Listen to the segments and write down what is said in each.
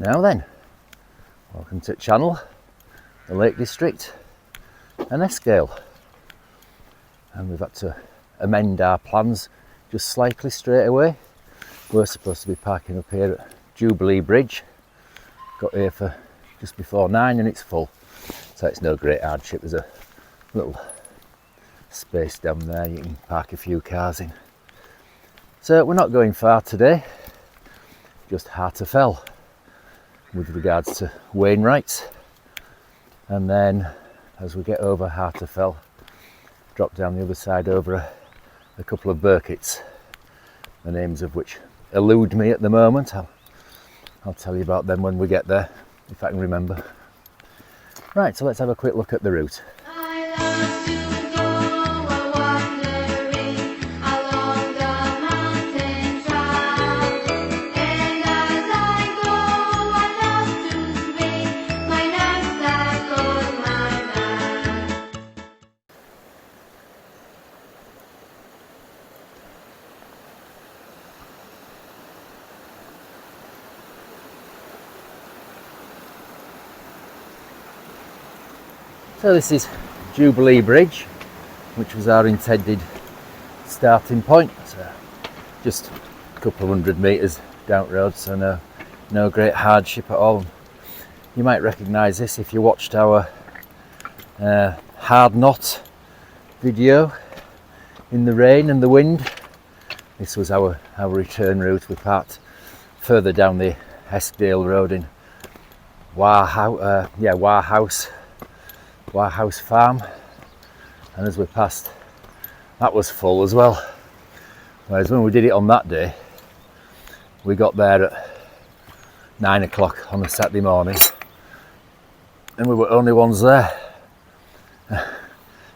Now then, welcome to the channel, the Lake District and Eskdale. And we've had to amend our plans just slightly straight away. We're supposed to be parking up here at Jubilee Bridge. Got here for just before 9 and it's full. So it's no great hardship. There's a little space down there you can park a few cars in. So we're not going far today, just Harter Fell with regards to Wainwright, and then as we get over Harter Fell, drop down the other side over a couple of Birketts, the names of which elude me at the moment. I'll tell you about them when we get there, if I can remember. Right, so let's have a quick look at the route. So this is Jubilee Bridge, which was our intended starting point. So just a couple of 100 metres down road, so no great hardship at all. You might recognise this if you watched our hard knot video in the rain and the wind. This was our return route. We parked further down the Eskdale Road in Warehouse Farm, and as we passed, that was full as well. Whereas when we did it on that day, we got there at 9 o'clock on a Saturday morning and we were only ones there. A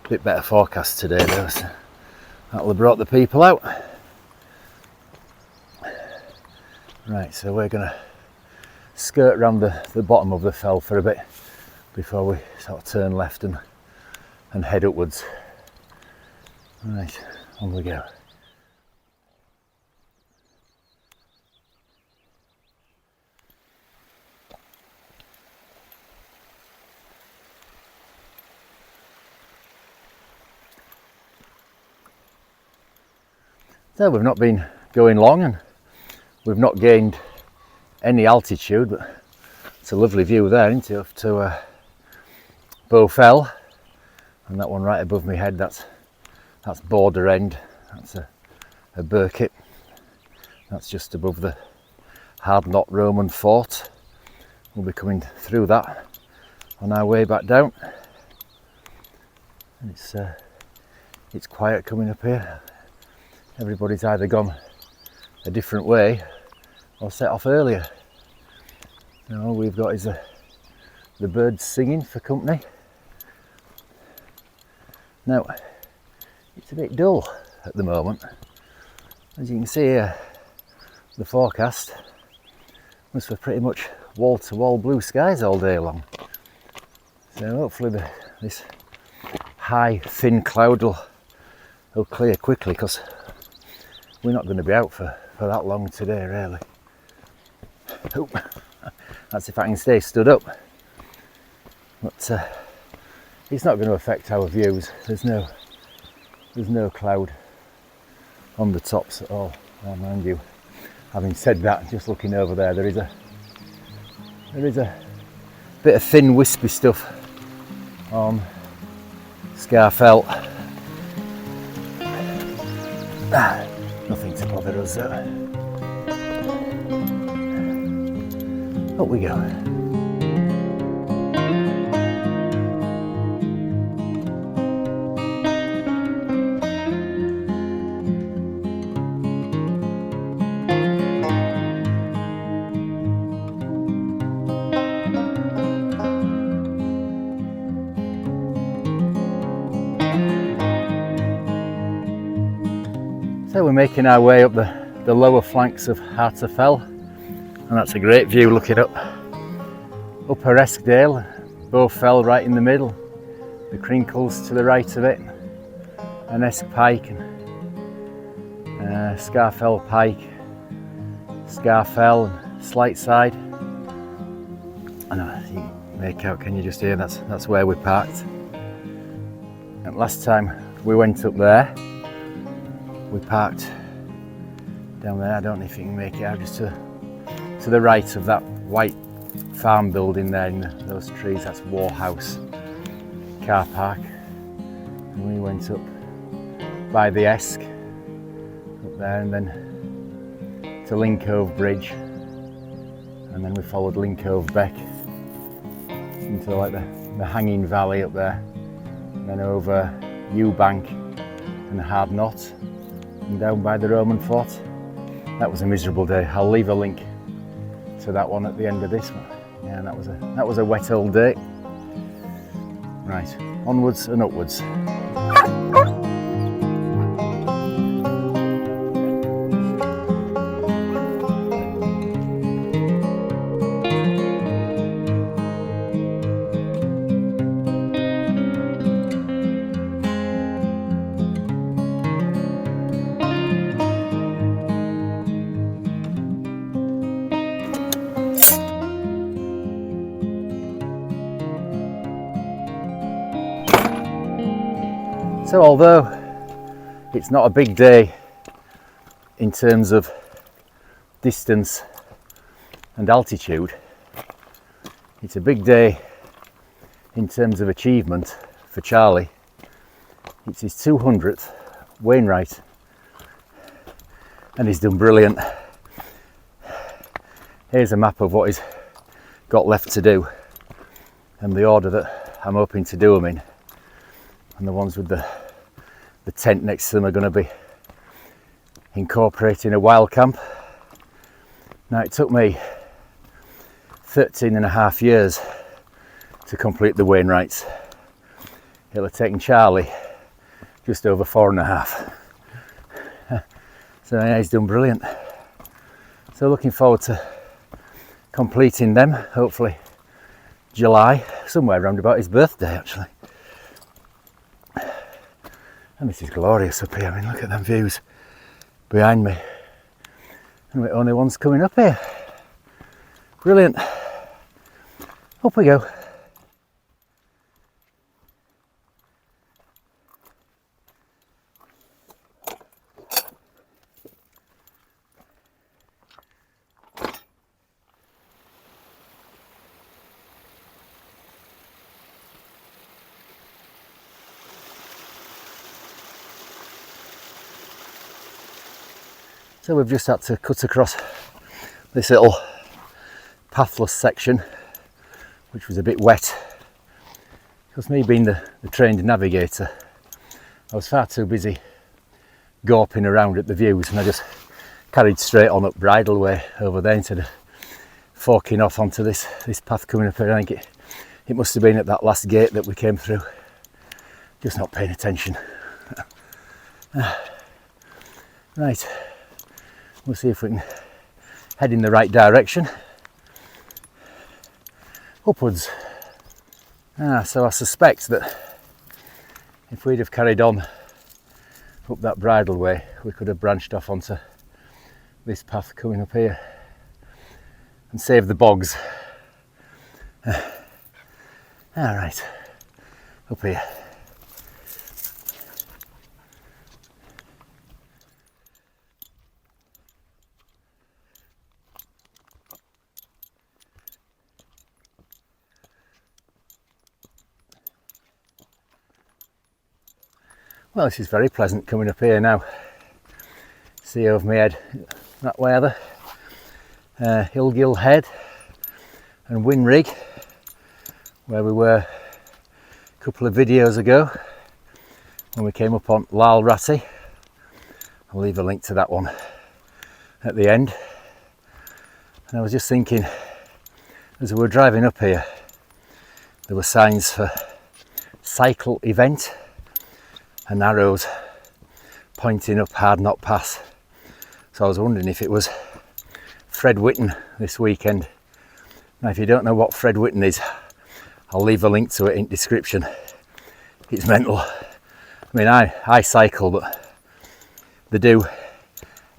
bit better forecast today though, so that'll have brought the people out. Right, so we're gonna skirt around the bottom of the fell for a bit before we sort of turn left and head upwards. Right, on we go. So we've not been going long and we've not gained any altitude, but it's a lovely view there, isn't it, up to Bow Fell, and that one right above my head, that's Border End. That's a Birkett. That's just above the Hard Knot Roman Fort. We'll be coming through that on our way back down. And it's quiet coming up here. Everybody's either gone a different way or set off earlier. All we've got is the birds singing for company. Now, it's a bit dull at the moment. As you can see here, the forecast was for pretty much wall-to-wall blue skies all day long. So hopefully this high, thin cloud will clear quickly, because we're not going to be out for that long today, really. Oh, that's if I can stay stood up. But it's not going to affect our views. There's no cloud on the tops at all. Oh, mind you, having said that, just looking over there, there is a bit of thin wispy stuff on Scarfell. Nothing to bother us though. Up we go. So we're making our way up the lower flanks of Harter Fell, and that's a great view looking up. Upper Eskdale, Bow Fell right in the middle, the Crinkles to the right of it, an Esk Pike, and Scarfell Pike, Scarfell and Slight Side, And you can make out, can you just hear, that's where we parked. And last time we went up there, we parked down there. I don't know if you can make it out, just to the right of that white farm building there in those trees. That's Warhouse car park. And we went up by the Esk up there, and then to Lincove Bridge, and then we followed Lincove Beck into like the hanging valley up there, and then over Eubank and Hard Knot and down by the Roman Fort. That was a miserable day. I'll leave a link to that one at the end of this one. Yeah, that was a wet old day. Right, onwards and upwards. So although it's not a big day in terms of distance and altitude, it's a big day in terms of achievement for Charlie. It's his 200th Wainwright, and he's done brilliant. Here's a map of what he's got left to do and the order that I'm hoping to do them in. And the ones with the tent next to them are going to be incorporating a wild camp. Now, it took me 13 and a half years to complete the Wainwrights. It'll have taken Charlie just over 4.5. So yeah, he's done brilliant. So looking forward to completing them, hopefully July, somewhere around about his birthday actually. And this is glorious up here. I mean, look at them views behind me. And we're the only ones coming up here. Brilliant. Up we go. So we've just had to cut across this little pathless section, which was a bit wet. Because me being the trained navigator, I was far too busy gawping around at the views, and I just carried straight on up Bridleway over there instead of forking off onto this path coming up here. I think it must have been at that last gate that we came through. Just not paying attention. Right. We'll see if we can head in the right direction. Upwards. So I suspect that if we'd have carried on up that Bridleway, we could have branched off onto this path coming up here and saved the bogs. Alright, up here. Well, this is very pleasant coming up here now. See over my head, that way other Hillgill Head and Winrig, where we were a couple of videos ago when we came up on Lalratty. I'll leave a link to that one at the end. And I was just thinking, as we were driving up here, there were signs for cycle event and arrows pointing up Hard Knot Pass. So I was wondering if it was Fred Whitton this weekend. Now, if you don't know what Fred Whitton is, I'll leave a link to it in description. It's mental. I mean, I cycle, but they do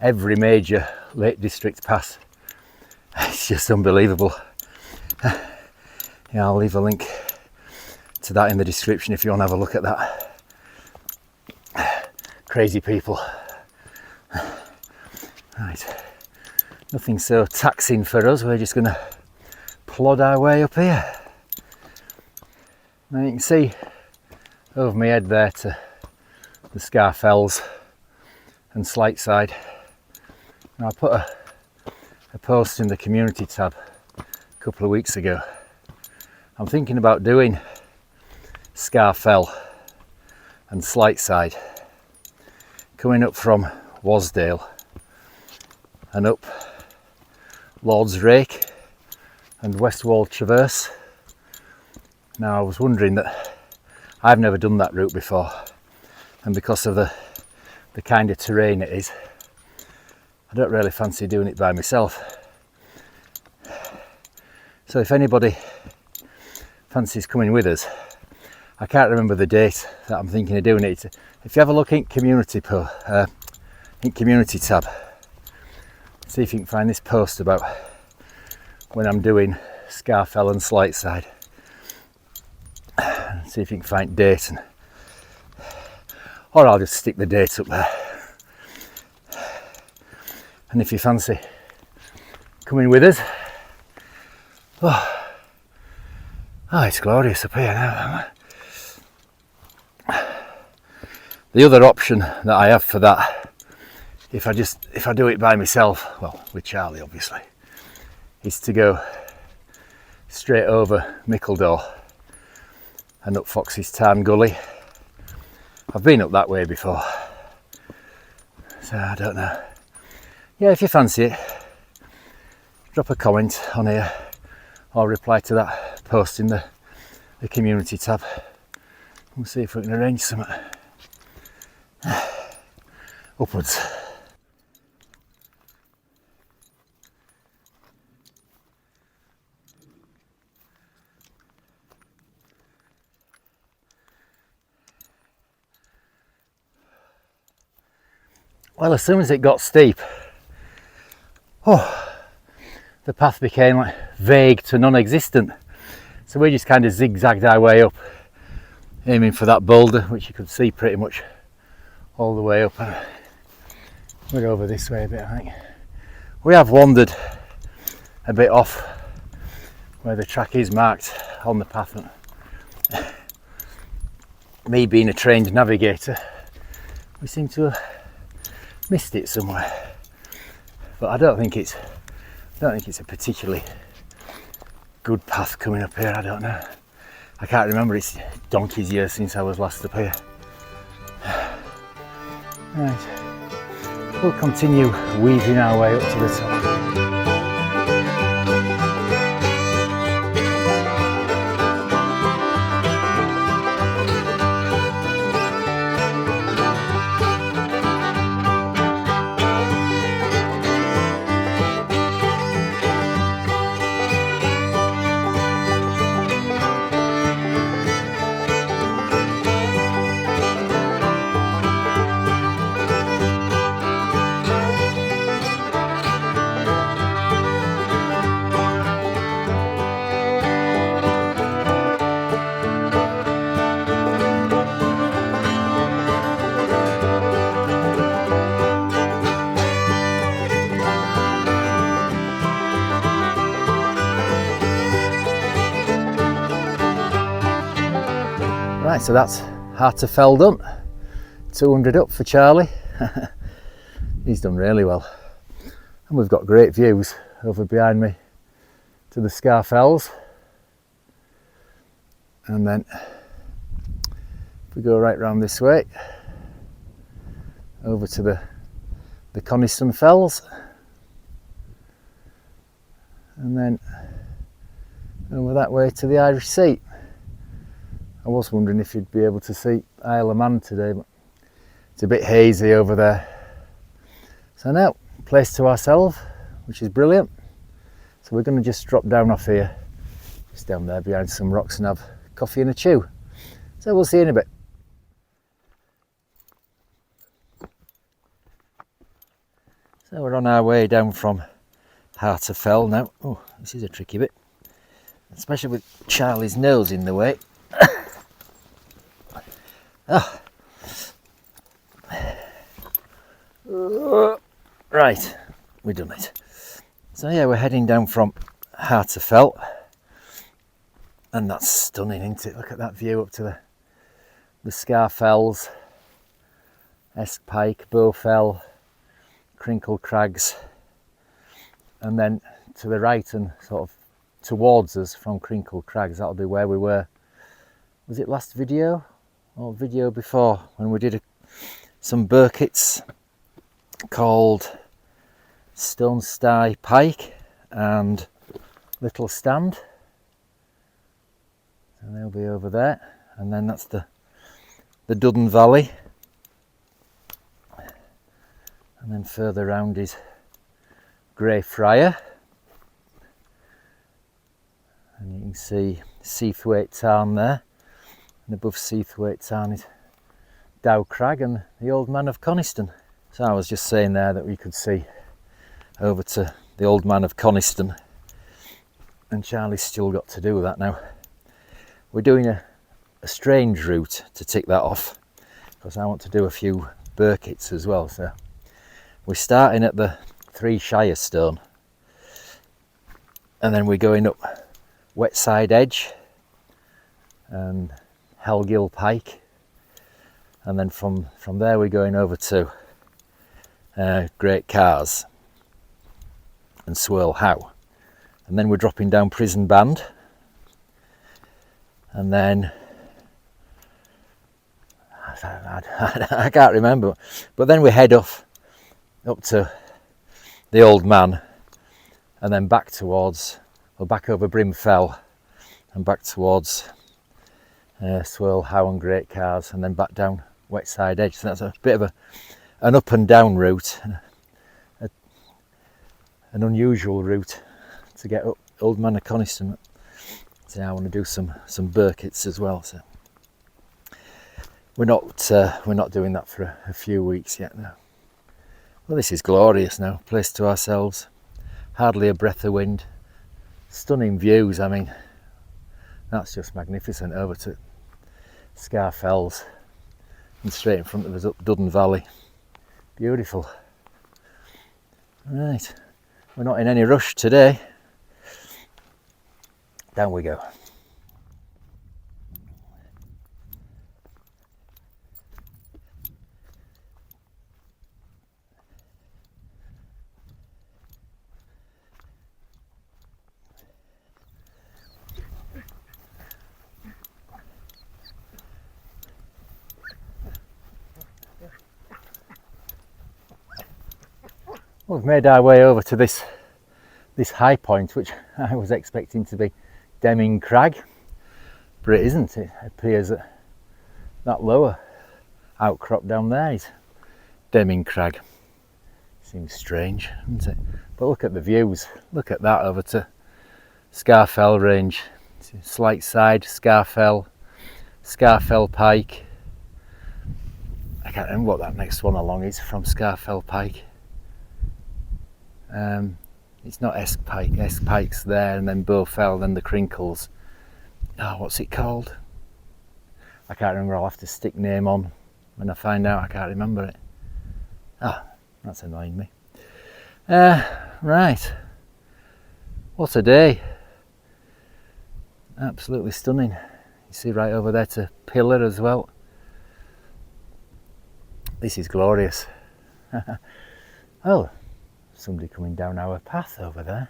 every major Lake District pass. It's just unbelievable. Yeah, I'll leave a link to that in the description if you want to have a look at that. Crazy people. Right, nothing so taxing for us. We're just going to plod our way up here. Now you can see over my head there to the Scar Fells and Slightside. Now I put a post in the community tab a couple of weeks ago. I'm thinking about doing Scar Fell and Slightside, coming up from Wasdale and up Lord's Rake and West Wall Traverse. Now I was wondering that I've never done that route before, and because of the kind of terrain it is, I don't really fancy doing it by myself. So if anybody fancies coming with us, I can't remember the date that I'm thinking of doing it. If you have a look in community tab, see if you can find this post about when I'm doing Scar Fell and Slightside. See if you can find date, or I'll just stick the date up there. And if you fancy coming with us, oh it's glorious up here now. The other option that I have for that, if I do it by myself, well, with Charlie obviously, is to go straight over Mickledore and up Fox's Tarn Gully. I've been up that way before, so I don't know. Yeah, if you fancy it, drop a comment on here or reply to that post in the community tab. We'll see if we can arrange something. Upwards. Well, as soon as it got steep, the path became like vague to non-existent. So we just kind of zigzagged our way up, aiming for that boulder, which you could see pretty much all the way up. We're over this way a bit, I think. We have wandered a bit off where the track is marked on the path. Me being a trained navigator, we seem to have missed it somewhere. But I don't think it's a particularly good path coming up here. I don't know. I can't remember. It's donkey's years since I was last up here. Right, we'll continue weaving our way up to the top. Right, so that's Harter Fell done. 200 up for Charlie. He's done really well. And we've got great views over behind me to the Scar Fells. And then if we go right round this way, over to the Coniston Fells. And then over that way to the Irish Sea. I was wondering if you'd be able to see Isle of Man today, but it's a bit hazy over there. So now, place to ourselves, which is brilliant. So we're going to just drop down off here, just down there behind some rocks, and have coffee and a chew. So we'll see you in a bit. So we're on our way down from Harter Fell now. Oh, this is a tricky bit. especially with Charlie's nose in the way. Oh. Right, we've done it. So yeah, we're heading down from Harter Fell, and that's stunning, isn't it? Look at that view up to the Scar Fells, Esk Pike, Bow Fell, Crinkle Crags, and then to the right and sort of towards us from Crinkle Crags, that'll be where we were. Was it last video or video before, when we did some Birketts called Stone Sty Pike and Little Stand, and they'll be over there. And then that's the Duddon Valley, and then further round is Grey Friar, and you can see Seathwaite Tarn there, and above Seathwaite Tarn is Dow Crag and the Old Man of Coniston. So I was just saying there that we could see over to the Old Man of Coniston, and Charlie's still got to do that now. We're doing a strange route to tick that off, because I want to do a few Birketts as well. So we're starting at the 3 Shire Stone, and then we're going up Wetside Edge and Hellgill Pike, and then from there we're going over to Great Cars and Swirl How, and then we're dropping down Prison Band, and then I can't remember, but then we head up to the Old Man, and then back towards, or back over Brimfell and back towards Swirl How and Great Cars, and then back down Wetside Edge. So that's a bit of an up and down route, an unusual route to get up Old Man of Coniston. So I want to do some Birketts as well. So we're not doing that for a few weeks yet now. Well, this is glorious now, place to ourselves, hardly a breath of wind, stunning views. I mean, that's just magnificent. Over to Scar Fells and straight in front of us up Duddon Valley. Beautiful. Right, we're not in any rush today. Down we go. We've made our way over to this high point, which I was expecting to be Deming Crag, but it isn't. It appears that lower outcrop down there is Deming Crag. Seems strange, doesn't it? But look at the views. Look at that over to Scarfell Range. Slight side, Scarfell Pike. I can't remember what that next one along is from Scarfell Pike. It's not Esk Pike. Esk Pike's there, and then Bowfell, then the Crinkles. Oh, what's it called? I can't remember. I'll have to stick name on when I find out. I can't remember it. Ah, that's annoying me. Right. What a day. Absolutely stunning. You see right over there to Pillar as well. This is glorious. Oh, somebody coming down our path over there.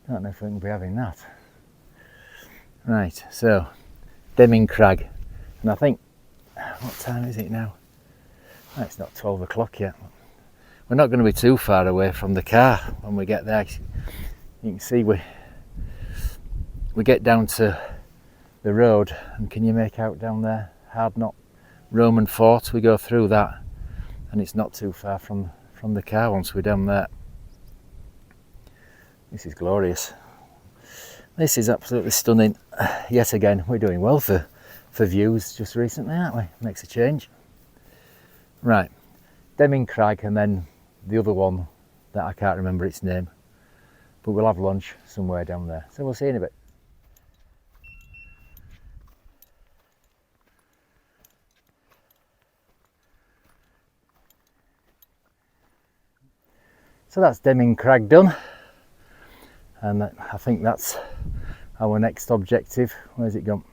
Don't know if we can be having that. Right, so Deming Crag, and I think, what time is it now? Oh, it's not 12 o'clock yet. We're not going to be too far away from the car when we get there. You can see we get down to the road, and can you make out down there, Hard Knot Roman Fort? We go through that, and it's not too far from the car once we're down there. This is glorious. This is absolutely stunning. Yet again, we're doing well for views just recently, aren't we? Makes a change. Right, Deming Crag, and then the other one that I can't remember its name, but we'll have lunch somewhere down there. So we'll see you in a bit. So that's Deming Crag done, and I think that's our next objective. Where's it gone?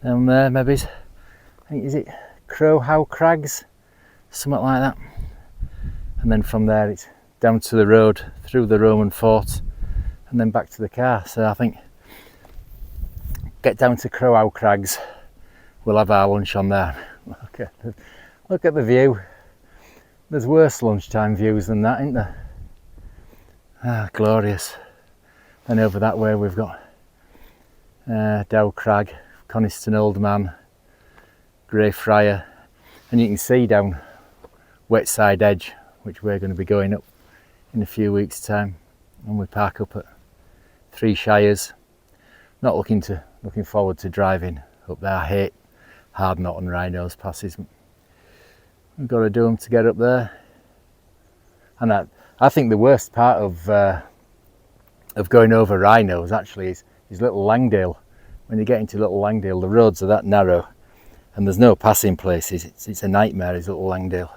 Down there, maybe. I think, is it Crowhow Crags? Something like that. And then from there it's down to the road, through the Roman fort, and then back to the car. So I think get down to Crowhow Crags, we'll have our lunch on there. Look at the view. There's worse lunchtime views than that, isn't there? Ah, glorious. Then over that way we've got Dow Crag, Coniston Old Man, Greyfriar, and you can see down Wetside Edge, which we're going to be going up in a few weeks' time, and we park up at Three Shires. Not looking forward to driving up there. I hate hard knot and rhinos passes. We've got to do them to get up there, and I think the worst part of going over rhinos actually is Little Langdale. When you get into Little Langdale, the roads are that narrow, and there's no passing places. It's a nightmare, is Little Langdale.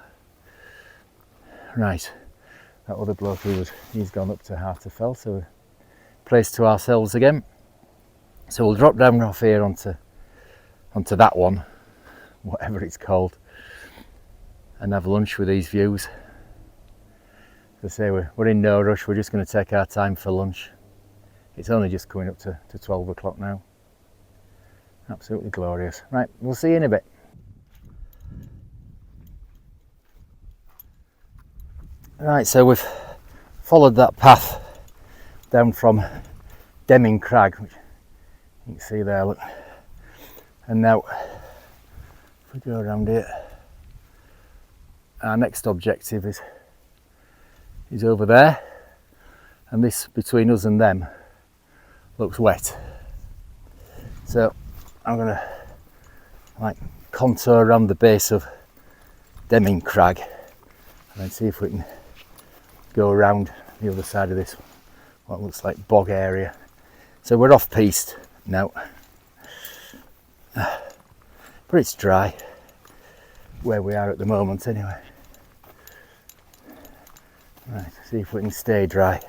Right, that other bloke he's gone up to Harter Fell, so we're place to ourselves again. So we'll drop down off here onto that one, whatever it's called, and have lunch with these views. As I say, we're in no rush. We're just going to take our time for lunch. It's only just coming up to 12 o'clock now. Absolutely glorious. Right, we'll see you in a bit. Right, so we've followed that path down from Deming Crag, which you can see there, look. And now, if we go around here, our next objective is over there, and this between us and them looks wet. So I'm gonna contour around the base of Deming Crag and then see if we can go around the other side of this, what looks like bog area. So we're off piste now, but it's dry where we are at the moment anyway. Right, see if we can stay dry.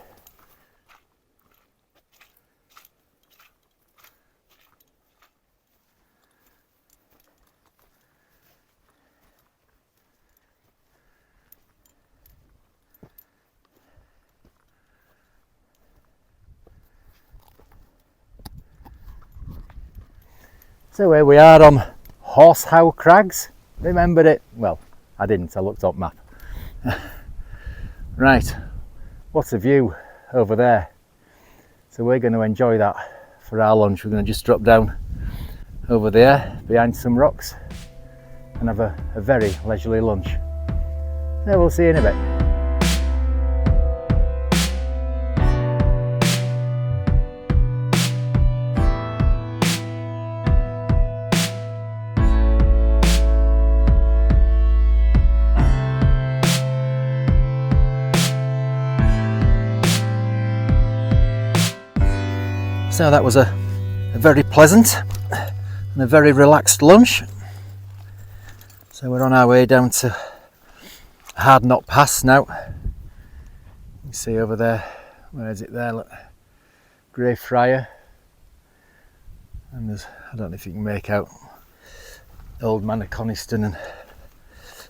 So here we are on Horsehow Crags. Remembered it? Well, I didn't, I looked up map. Right, what a view over there. So we're going to enjoy that for our lunch. We're going to just drop down over there behind some rocks and have a very leisurely lunch. So we'll see you in a bit. So that was a very pleasant and a very relaxed lunch. So we're on our way down to Hard Knot Pass now. You can see over there, where is it there? Look, Greyfriar. And there's, I don't know if you can make out, Old Man of Coniston and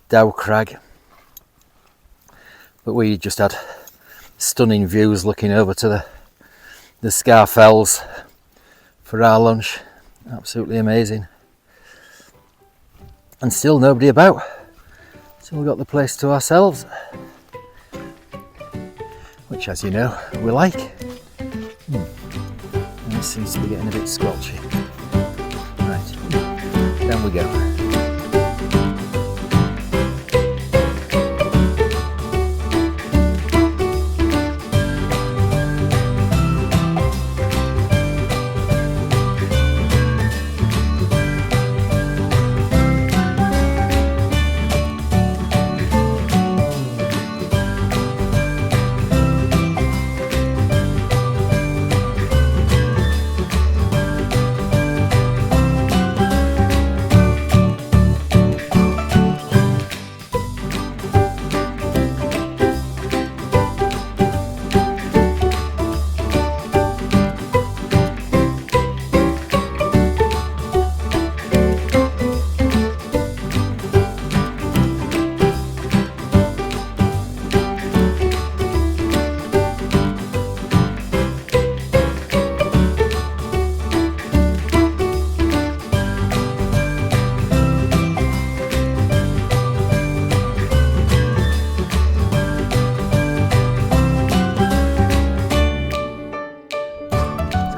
Dow Crag. But we just had stunning views looking over to the Scar Fells for our lunch. Absolutely amazing. And still nobody about. So we've got the place to ourselves, which, as you know, we like. And this seems to be getting a bit squelchy. Right, down we go.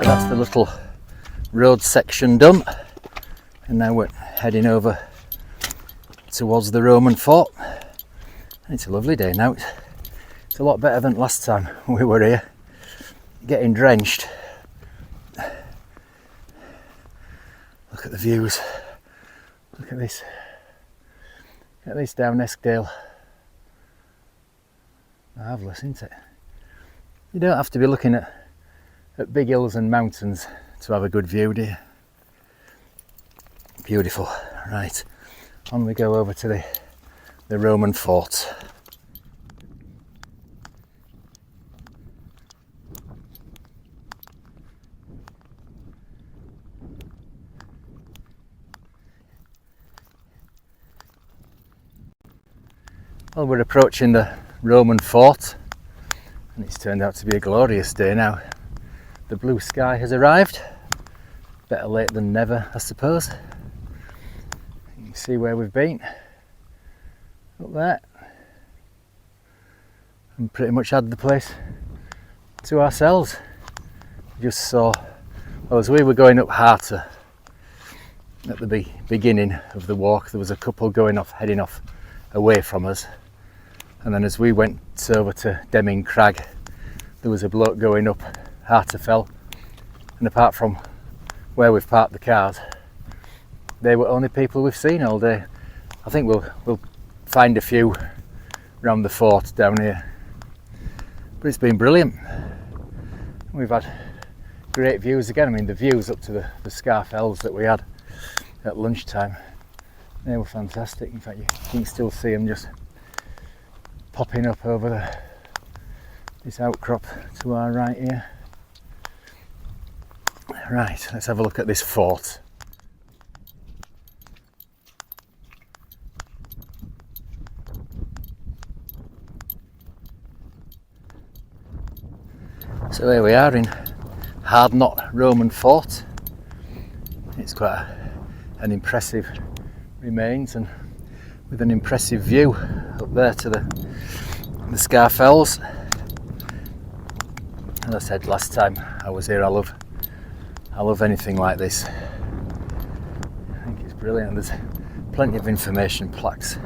that's the little road section done, and now we're heading over towards the Roman fort. It's a lovely day now. It's a lot better than last time we were here, getting drenched. Look at the views. Look at this. Look at this down Eskdale. Marvellous, isn't it? You don't have to be looking at big hills and mountains to have a good view, do you? Beautiful. Right, on we go over to the Roman fort. Well, we're approaching the Roman fort, and it's turned out to be a glorious day now. The blue sky has arrived. Better late than never, I suppose. You can see where we've been. Up there. And pretty much had the place to ourselves. Just saw, well, as we were going up Harter at the beginning of the walk, there was a couple heading off away from us. And then as we went over to Deming Crag, there was a bloke going up Harter Fell, and apart from where we've parked the cars, they were only people we've seen all day. I think we'll find a few around the fort down here, but it's been brilliant. We've had great views again. I mean, the views up to the Scar Fells that we had at lunchtime, they were fantastic. In fact, you can still see them just popping up over this outcrop to our right here. Right, let's have a look at this fort. So here we are in Hardknott Roman Fort. It's quite an impressive remains, and with an impressive view up there to the Scar Fells. As I said last time I was here, I love anything like this. I think it's brilliant. There's plenty of information plaques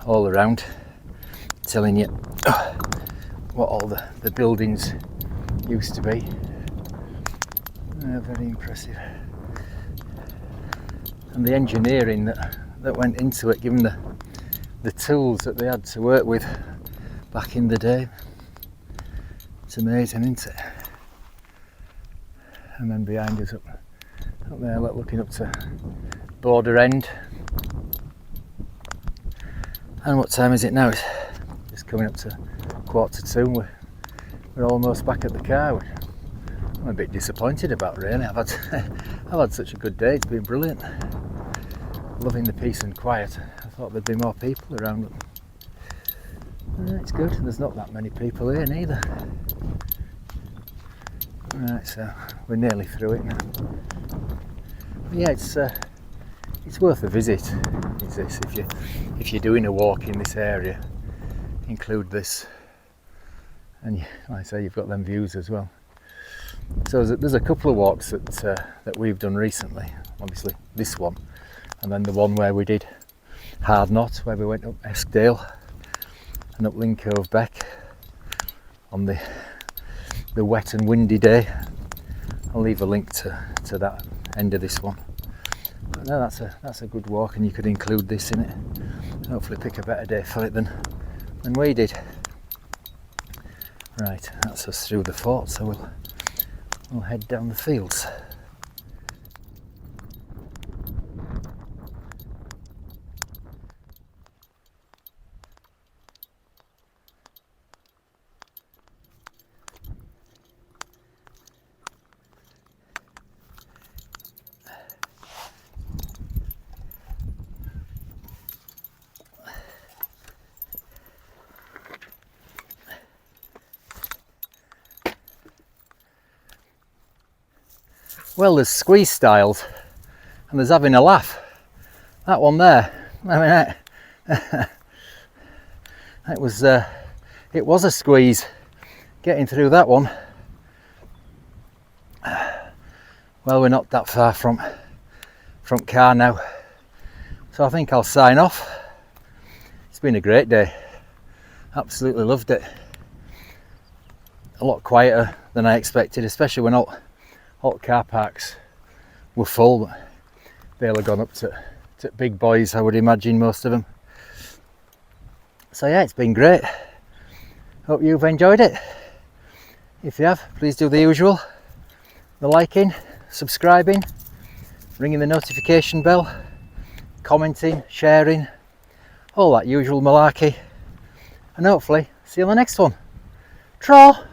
all around telling you what all the buildings used to be. Very impressive. And the engineering that went into it, given the tools that they had to work with back in the day. It's amazing, isn't it? And then behind us up there, looking up to Border End. And what time is it now? It's just coming up to 1:45. We're almost back at the car. I'm a bit disappointed about, really. I've had such a good day. It's been brilliant. Loving the peace and quiet. I thought there'd be more people around, but it's good. There's not that many people here neither. Right, so we're nearly through it now. But yeah, it's worth a visit. Is this if you're doing a walk in this area, include this, and like I say, you've got them views as well. So there's a couple of walks that we've done recently. Obviously this one, and then the one where we did Hardknott, where we went up Eskdale and up Lincove Beck on the wet and windy day. I'll leave a link to that end of this one. But no, that's a good walk, and you could include this in it. Hopefully pick a better day for it than we did. Right, that's us through the fort, so we'll head down the fields. Well, there's squeeze styles, and there's having a laugh. That one there, I mean, it was a squeeze getting through that one. Well, we're not that far from car now, so I think I'll sign off. It's been a great day, absolutely loved it. A lot quieter than I expected, especially when all car parks were full. Barely gone up to big boys, I would imagine, most of them. So yeah, it's been great. Hope you've enjoyed it. If you have, please do the usual, the liking, subscribing, ringing the notification bell, commenting, sharing, all that usual malarkey, and hopefully see you on the next one. Tra!